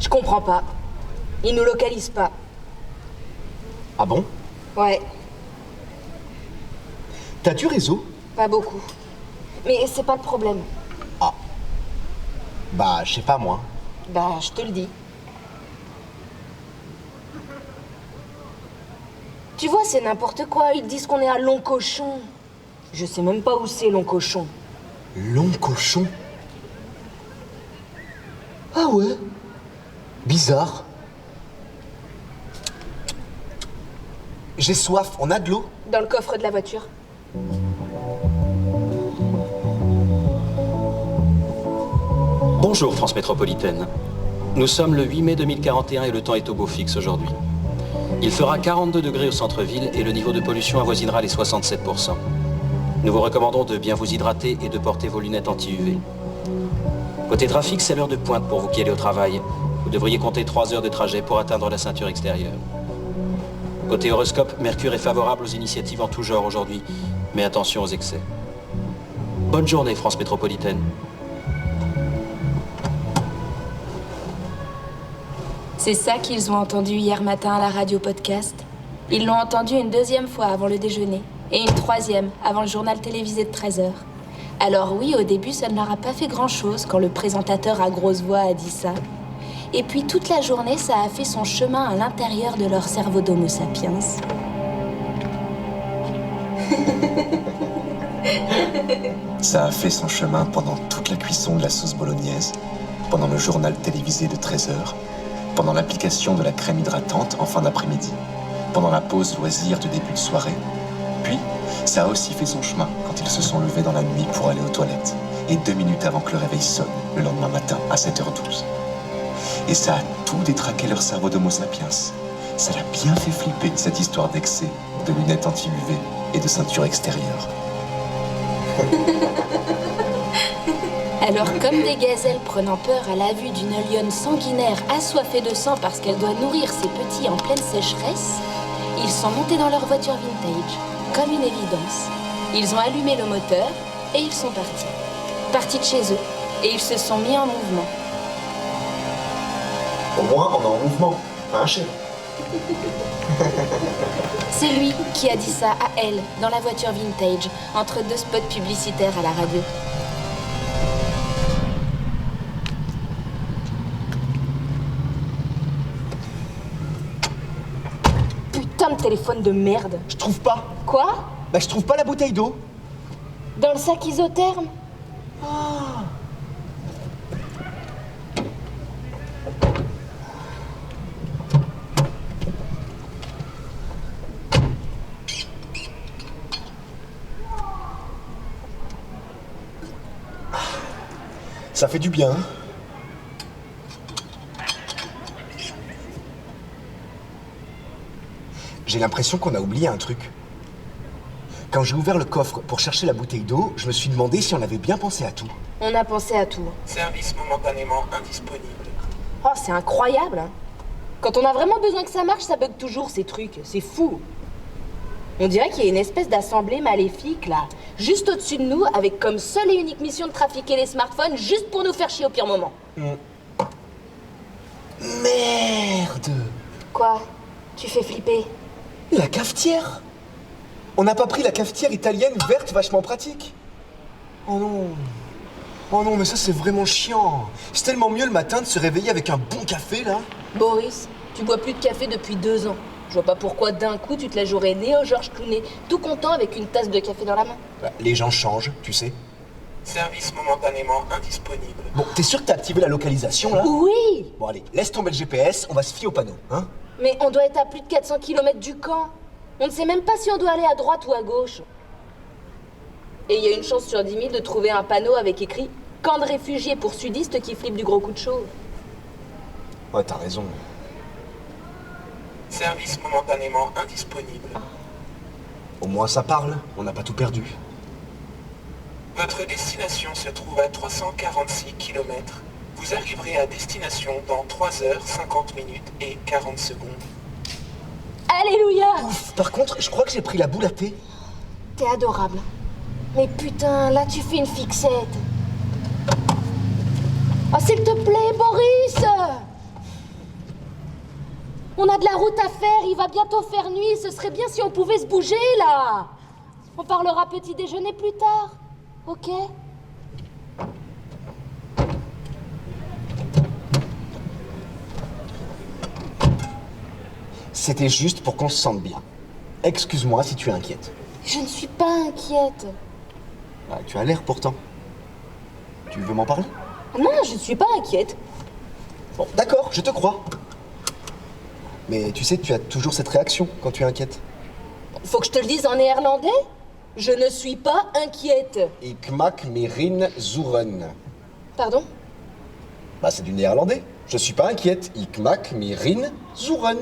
Je comprends pas. Ils nous localisent pas. Ah bon? Ouais, T'as du réseau? pas beaucoup. Mais c'est pas le problème. Bah, je sais pas moi. Bah, je te le dis. Tu vois, c'est n'importe quoi. Ils disent qu'on est à Long-Cochon. Je sais même pas où c'est Long-Cochon. Long cochon? Ah ouais? Bizarre. J'ai soif, on a de l'eau? Dans le coffre de la voiture. Bonjour France Métropolitaine. Nous sommes le 8 mai 2041 et le temps est au beau fixe aujourd'hui. Il fera 42 degrés au centre-ville et le niveau de pollution avoisinera les 67%. Nous vous recommandons de bien vous hydrater et de porter vos lunettes anti-UV. Côté trafic, c'est l'heure de pointe pour vous qui allez au travail. Vous devriez compter 3 heures de trajet pour atteindre la ceinture extérieure. Côté horoscope, Mercure est favorable aux initiatives en tout genre aujourd'hui, mais attention aux excès. Bonne journée France Métropolitaine. C'est ça qu'ils ont entendu hier matin à la radio podcast. Ils l'ont entendu une deuxième fois avant le déjeuner et une troisième avant le journal télévisé de 13h. Alors oui, au début, ça ne leur a pas fait grand-chose quand le présentateur à grosse voix a dit ça. Et puis toute la journée, ça a fait son chemin à l'intérieur de leur cerveau d'Homo sapiens. Ça a fait son chemin pendant toute la cuisson de la sauce bolognaise, pendant le journal télévisé de 13h, pendant l'application de la crème hydratante en fin d'après-midi, pendant la pause loisir de début de soirée. Puis, ça a aussi fait son chemin quand ils se sont levés dans la nuit pour aller aux toilettes, et 2 minutes avant que le réveil sonne, le lendemain matin à 7h12. Et ça a tout détraqué leur cerveau d'Homo sapiens. Ça l'a bien fait flipper, cette histoire d'excès, de lunettes anti-UV et de ceinture extérieure. Alors, comme des gazelles prenant peur à la vue d'une lionne sanguinaire assoiffée de sang parce qu'elle doit nourrir ses petits en pleine sécheresse, ils sont montés dans leur voiture vintage, comme une évidence. Ils ont allumé le moteur et ils sont partis. Partis de chez eux, et ils se sont mis en mouvement. Au moins, on est en mouvement, hein, chef? C'est lui qui a dit ça à elle, dans la voiture vintage, entre 2 spots publicitaires à la radio. Putain de téléphone de merde. Je trouve pas. Quoi? Bah, je trouve pas la bouteille d'eau. Dans le sac isotherme? Ça fait du bien. J'ai l'impression qu'on a oublié un truc. Quand j'ai ouvert le coffre pour chercher la bouteille d'eau, je me suis demandé si on avait bien pensé à tout. On a pensé à tout. Service momentanément indisponible. Oh, c'est incroyable, hein. Quand on a vraiment besoin que ça marche, ça bug toujours, ces trucs. C'est fou. On dirait qu'il y a une espèce d'assemblée maléfique, là, juste au-dessus de nous, avec comme seule et unique mission de trafiquer les smartphones, juste pour nous faire chier au pire moment. Merde! Quoi? Tu fais flipper? La cafetière! On n'a pas pris la cafetière italienne verte vachement pratique. Oh non. Oh non, mais ça c'est vraiment chiant. C'est tellement mieux le matin de se réveiller avec un bon café, là. Boris, tu bois plus de café depuis 2 ans. Je vois pas pourquoi d'un coup tu te la jouerais Néo-Georges Clooney, tout content avec une tasse de café dans la main. Bah, les gens changent, tu sais. Service momentanément indisponible. Bon, t'es sûr que t'as activé la localisation, là? Oui! Bon, allez, laisse tomber le GPS, on va se fier au panneau, hein? Mais on doit être à plus de 400 km du camp. On ne sait même pas si on doit aller à droite ou à gauche. Et il y a une chance sur 10 000 de trouver un panneau avec écrit « Camp de réfugiés pour sudistes qui flippent du gros coup de chaud ». Ouais, t'as raison. Service momentanément indisponible. Au moins ça parle, on n'a pas tout perdu. Votre destination se trouve à 346 km. Vous arriverez à destination dans 3 heures 50 minutes et 40 secondes. Alléluia! Ouf, par contre, je crois que j'ai pris la boule à thé. T'es adorable. Mais putain, là tu fais une fixette. Oh, s'il te plaît, Boris! On a de la route à faire, il va bientôt faire nuit. Ce serait bien si on pouvait se bouger, là. On parlera petit déjeuner plus tard. Ok? C'était juste pour qu'on se sente bien. Excuse-moi si tu es inquiète. Je ne suis pas inquiète. Ah, tu as l'air pourtant. Tu veux m'en parler? Non, je ne suis pas inquiète. Bon, d'accord, je te crois. Mais tu sais que tu as toujours cette réaction quand tu es inquiète. Faut que je te le dise en néerlandais? Je ne suis pas inquiète. Ik maak me rien zorgen. Pardon? Bah, c'est du néerlandais. Je suis pas inquiète. Ik maak me rien zorgen.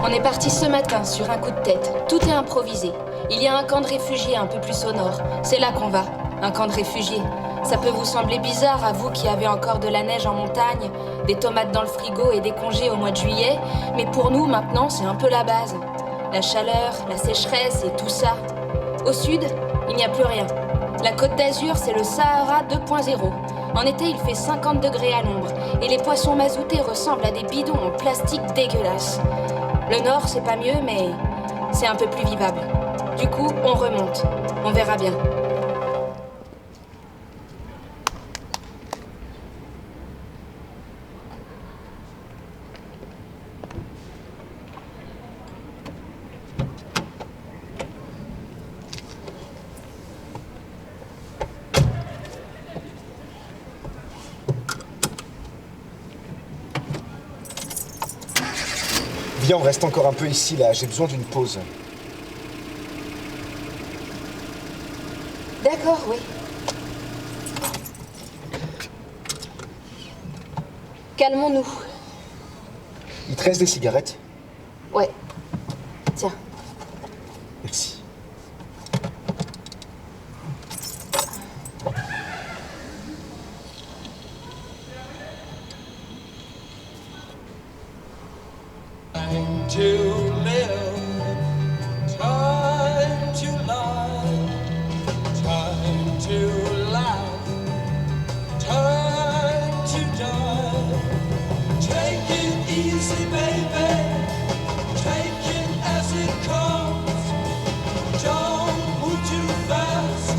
On est parti ce matin sur un coup de tête. Tout est improvisé. Il y a un camp de réfugiés un peu plus au nord. C'est là qu'on va. Un camp de réfugiés. Ça peut vous sembler bizarre à vous qui avez encore de la neige en montagne, des tomates dans le frigo et des congés au mois de juillet, mais pour nous maintenant c'est un peu la base. La chaleur, la sécheresse et tout ça. Au sud, il n'y a plus rien. La Côte d'Azur, c'est le Sahara 2.0. En été, il fait 50 degrés à l'ombre et les poissons mazoutés ressemblent à des bidons en plastique dégueulasses. Le nord, c'est pas mieux, mais c'est un peu plus vivable. Du coup, on remonte. On verra bien. Viens, on reste encore un peu ici, là. J'ai besoin d'une pause. D'accord, oui. Calmons-nous. Il te reste des cigarettes? Ouais. Tiens. Merci. Time to live, time to lie, time to laugh, time to die. Take it easy, baby, take it as it comes. Don't move too fast,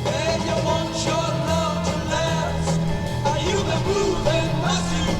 and you want your love to last. Are you the moving massive?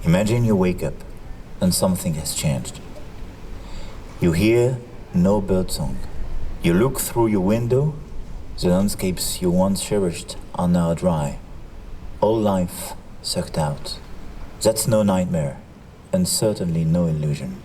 Imagine you wake up and something has changed. You hear no birdsong. You look through your window, the landscapes you once cherished are now dry. All life sucked out. That's no nightmare, and certainly no illusion.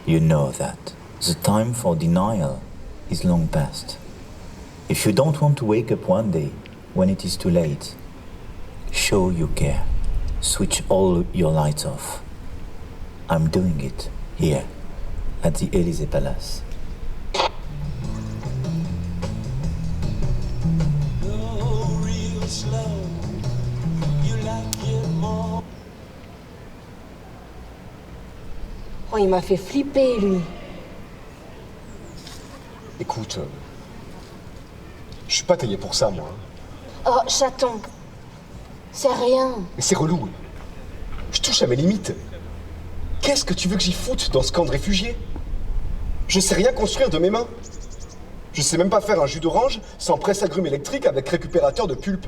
You know that. The time for denial is long past. If you don't want to wake up one day when it is too late, show you care. Switch all your lights off. I'm doing it here at the Élysée Palace. Go real slow. You like it more. Oh, il m'a fait flipper, lui. Écoute, je suis pas taillé pour ça, moi. Oh, chaton. C'est rien. Mais c'est relou. Je touche à mes limites. Qu'est-ce que tu veux que j'y foute dans ce camp de réfugiés? Je sais rien construire de mes mains. Je sais même pas faire un jus d'orange sans presse-agrumes électrique avec récupérateur de pulpe.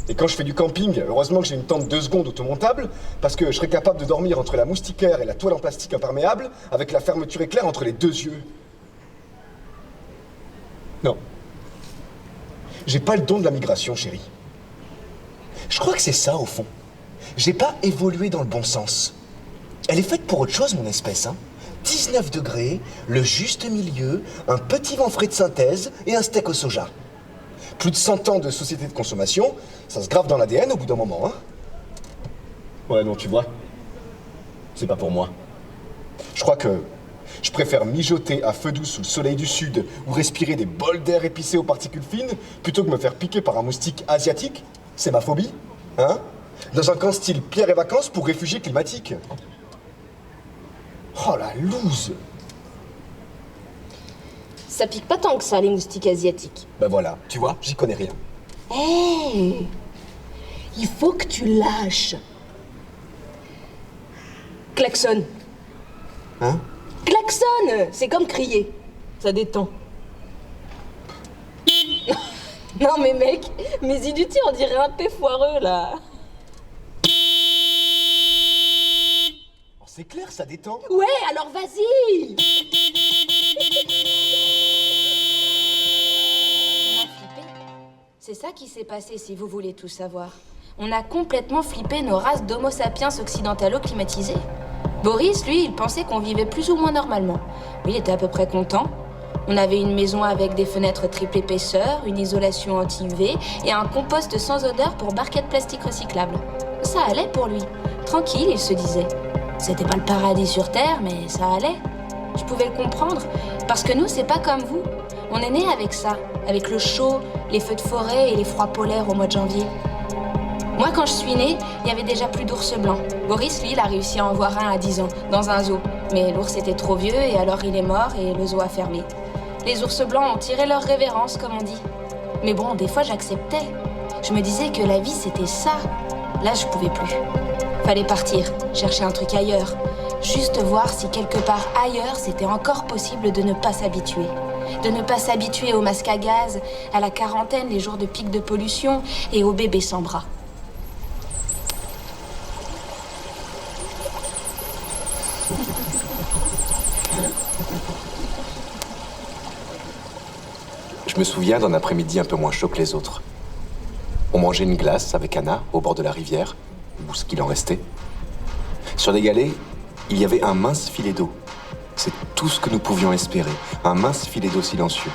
Et quand je fais du camping, heureusement que j'ai une tente 2 secondes automontable, parce que je serais capable de dormir entre la moustiquaire et la toile en plastique imperméable, avec la fermeture éclair entre les 2 yeux. Non. J'ai pas le don de la migration, chérie. Je crois que c'est ça, au fond. J'ai pas évolué dans le bon sens. Elle est faite pour autre chose, mon espèce, hein. 19 degrés, le juste milieu, un petit vent frais de synthèse et un steak au soja. Plus de 100 ans de société de consommation, ça se grave dans l'ADN au bout d'un moment, hein. Ouais, non, tu vois, c'est pas pour moi. Je crois que je préfère mijoter à feu doux sous le soleil du sud ou respirer des bols d'air épicés aux particules fines plutôt que me faire piquer par un moustique asiatique. C'est ma phobie, hein? Dans un camp style Pierre et Vacances pour réfugiés climatiques. Oh la loose! Ça pique pas tant que ça, les moustiques asiatiques. Ben voilà, tu vois, j'y connais rien. Hé! Il faut que tu lâches. Klaxonne. Hein? Klaxonne! C'est comme crier. Ça détend. Non mais mec, mes idioties, on dirait un pé foireux, là. Oh, c'est clair, ça détend. Ouais, alors vas-y! On a flippé. C'est ça qui s'est passé, si vous voulez tout savoir. On a complètement flippé nos races d'homo sapiens occidentalo-climatisés. Boris, lui, il pensait qu'on vivait plus ou moins normalement. Lui, il était à peu près content. On avait une maison avec des fenêtres triple épaisseur, une isolation anti-UV et un compost sans odeur pour barquettes plastique recyclables. Ça allait pour lui. Tranquille, il se disait. C'était pas le paradis sur Terre, mais ça allait. Je pouvais le comprendre, parce que nous, c'est pas comme vous. On est nés avec ça, avec le chaud, les feux de forêt et les froids polaires au mois de janvier. Moi, quand je suis née, il y avait déjà plus d'ours blancs. Boris, lui, il a réussi à en voir un à 10 ans, dans un zoo. Mais l'ours était trop vieux et alors il est mort et le zoo a fermé. Les ours blancs ont tiré leur révérence, comme on dit. Mais bon, des fois, j'acceptais. Je me disais que la vie, c'était ça. Là, je pouvais plus. Fallait partir, chercher un truc ailleurs. Juste voir si quelque part ailleurs, c'était encore possible de ne pas s'habituer. De ne pas s'habituer aux masques à gaz, à la quarantaine, les jours de pic de pollution et aux bébés sans bras. Je me souviens d'un après-midi un peu moins chaud que les autres. On mangeait une glace avec Anna au bord de la rivière, ou ce qu'il en restait. Sur des galets, il y avait un mince filet d'eau. C'est tout ce que nous pouvions espérer, un mince filet d'eau silencieux.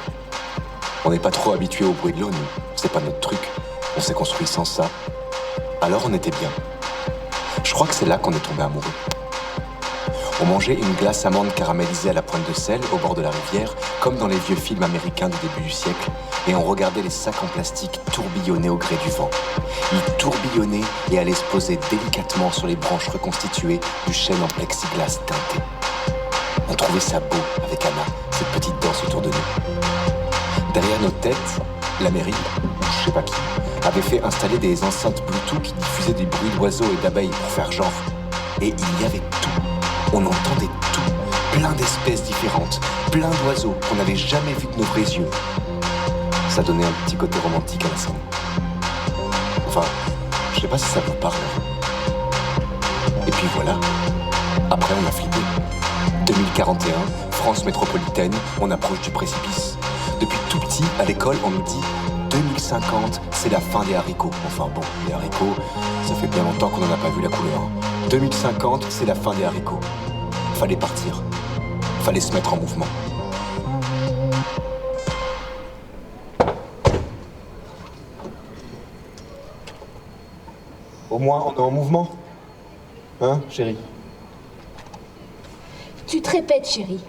On n'est pas trop habitué au bruit de l'eau, nous. C'est pas notre truc. On s'est construit sans ça. Alors on était bien. Je crois que c'est là qu'on est tombé amoureux. On mangeait une glace amande caramélisée à la pointe de sel au bord de la rivière, comme dans les vieux films américains du début du siècle, et on regardait les sacs en plastique tourbillonner au gré du vent. Ils tourbillonnaient et allaient se poser délicatement sur les branches reconstituées du chêne en plexiglas teinté. On trouvait ça beau avec Anna, cette petite danse autour de nous. Derrière nos têtes, la mairie, ou je sais pas qui, avait fait installer des enceintes Bluetooth qui diffusaient des bruits d'oiseaux et d'abeilles pour faire genre. Et il y avait tout. On entendait tout, plein d'espèces différentes, plein d'oiseaux qu'on n'avait jamais vus de nos vrais yeux. Ça donnait un petit côté romantique à la scène. Enfin, je sais pas si ça vous parle. Et puis voilà, après on a flippé. 2041, France métropolitaine, on approche du précipice. Depuis tout petit, à l'école, on nous dit 2050, c'est la fin des haricots. Enfin bon, les haricots, ça fait bien longtemps qu'on n'en a pas vu la couleur. 2050, c'est la fin des haricots. Fallait partir. Fallait se mettre en mouvement. Au moins, on est en mouvement. Hein, chérie? Tu te répètes, chérie.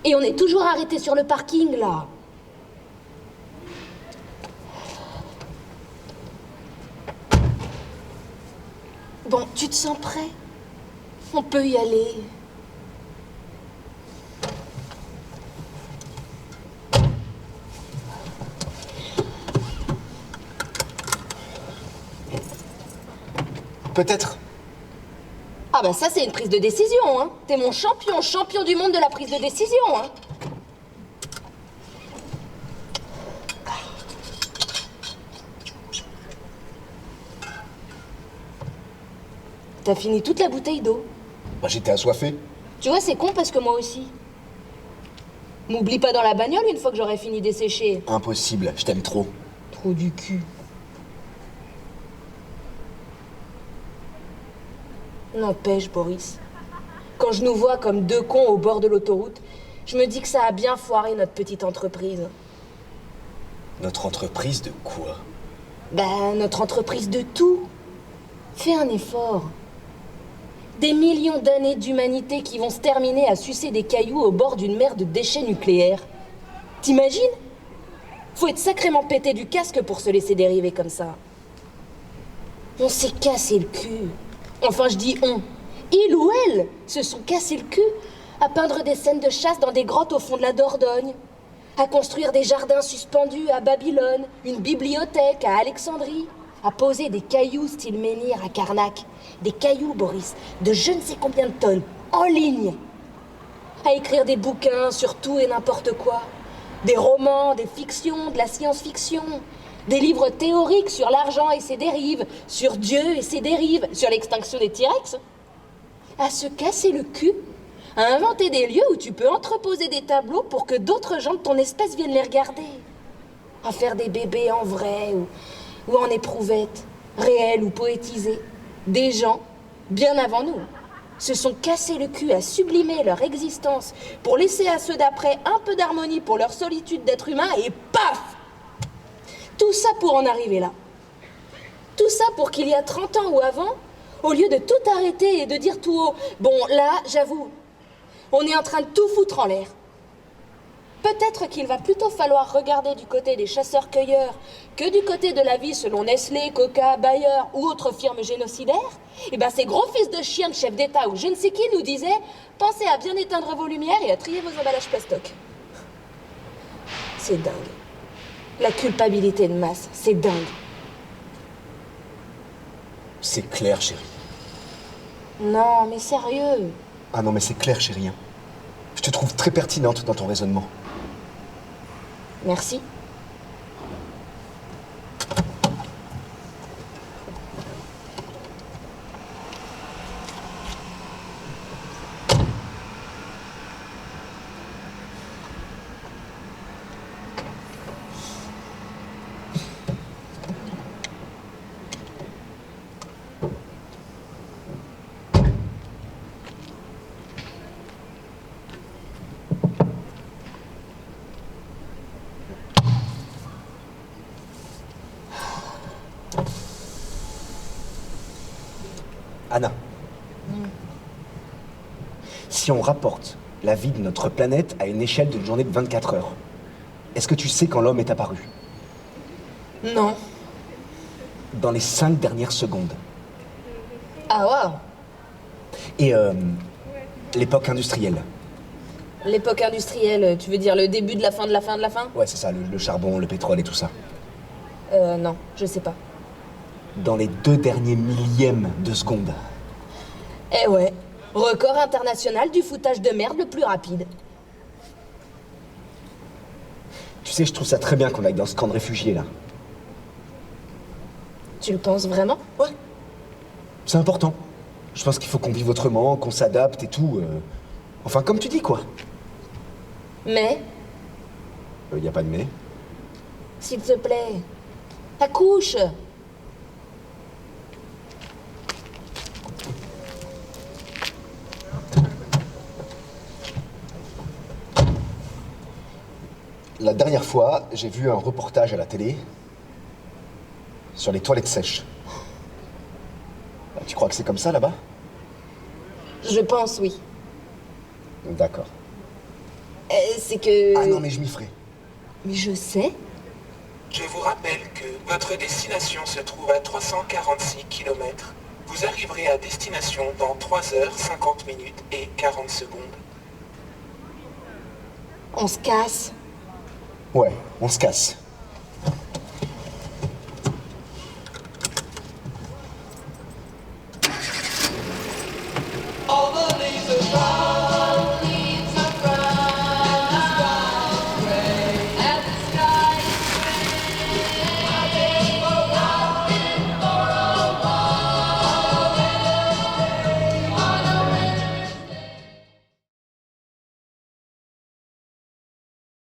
Et on est toujours arrêté sur le parking, là. Bon, tu te sens prêt? On peut y aller. Peut-être. Ah bah ça, c'est une prise de décision, hein. T'es mon champion du monde de la prise de décision, hein. T'as fini toute la bouteille d'eau. Bah, j'étais assoiffé. Tu vois, c'est con parce que moi aussi. M'oublie pas dans la bagnole une fois que j'aurai fini dessécher. Impossible, je t'aime trop. Trop du cul. N'empêche, Boris. Quand je nous vois comme deux cons au bord de l'autoroute, je me dis que ça a bien foiré notre petite entreprise. Notre entreprise de quoi? Ben, notre entreprise de tout. Fais un effort. Des millions d'années d'humanité qui vont se terminer à sucer des cailloux au bord d'une mer de déchets nucléaires. T'imagines? Faut être sacrément pété du casque pour se laisser dériver comme ça. On s'est cassé le cul. Enfin, je dis on. Il ou elle se sont cassés le cul à peindre des scènes de chasse dans des grottes au fond de la Dordogne, à construire des jardins suspendus à Babylone, une bibliothèque à Alexandrie, à poser des cailloux style menhir à Karnak. Des cailloux, Boris, de je ne sais combien de tonnes, en ligne. À écrire des bouquins sur tout et n'importe quoi. Des romans, des fictions, de la science-fiction. Des livres théoriques sur l'argent et ses dérives, sur Dieu et ses dérives, sur l'extinction des T-Rex. À se casser le cul, à inventer des lieux où tu peux entreposer des tableaux pour que d'autres gens de ton espèce viennent les regarder. À faire des bébés en vrai ou en éprouvette, réels ou poétisés. Des gens, bien avant nous, se sont cassés le cul à sublimer leur existence pour laisser à ceux d'après un peu d'harmonie pour leur solitude d'être humain et paf! Tout ça pour en arriver là. Tout ça pour qu'il y a 30 ans ou avant, au lieu de tout arrêter et de dire tout haut « Bon, là, j'avoue, on est en train de tout foutre en l'air. » Peut-être qu'il va plutôt falloir regarder du côté des chasseurs-cueilleurs que du côté de la vie selon Nestlé, Coca, Bayer ou autres firmes génocidaires. Et ben ces gros fils de chiens de chefs d'État ou je ne sais qui nous disaient « Pensez à bien éteindre vos lumières et à trier vos emballages plastoc. » C'est dingue. La culpabilité de masse, c'est dingue. C'est clair, chérie. Non, mais sérieux. Ah non, mais c'est clair, chérie. Hein. Je te trouve très pertinente dans ton raisonnement. Merci. Anna, si on rapporte la vie de notre planète à une échelle d'une journée de 24 heures, est-ce que tu sais quand l'homme est apparu? Non. Dans les 5 dernières secondes. Ah waouh. Et l'époque industrielle. L'époque industrielle, tu veux dire le début de la fin de la fin de la fin? Ouais, c'est ça, le charbon, le pétrole et tout ça. Non, je sais pas. Dans les 2 derniers millièmes de seconde. Eh ouais, record international du foutage de merde le plus rapide. Tu sais, je trouve ça très bien qu'on aille dans ce camp de réfugiés, là. Tu le penses vraiment? Ouais. C'est important. Je pense qu'il faut qu'on vive autrement, qu'on s'adapte et tout. Enfin, comme tu dis, quoi. Mais, Y a pas de mais. s'il te plaît, accouche. La dernière fois, j'ai vu un reportage à la télé sur les toilettes sèches. Tu crois que c'est comme ça, là-bas? Je pense, oui. D'accord. C'est que... Ah non, mais je m'y ferai. Mais je sais. Je vous rappelle que votre destination se trouve à 346 km. Vous arriverez à destination dans 3 heures 50 minutes et 40 secondes. On se casse. Ouais, on se casse.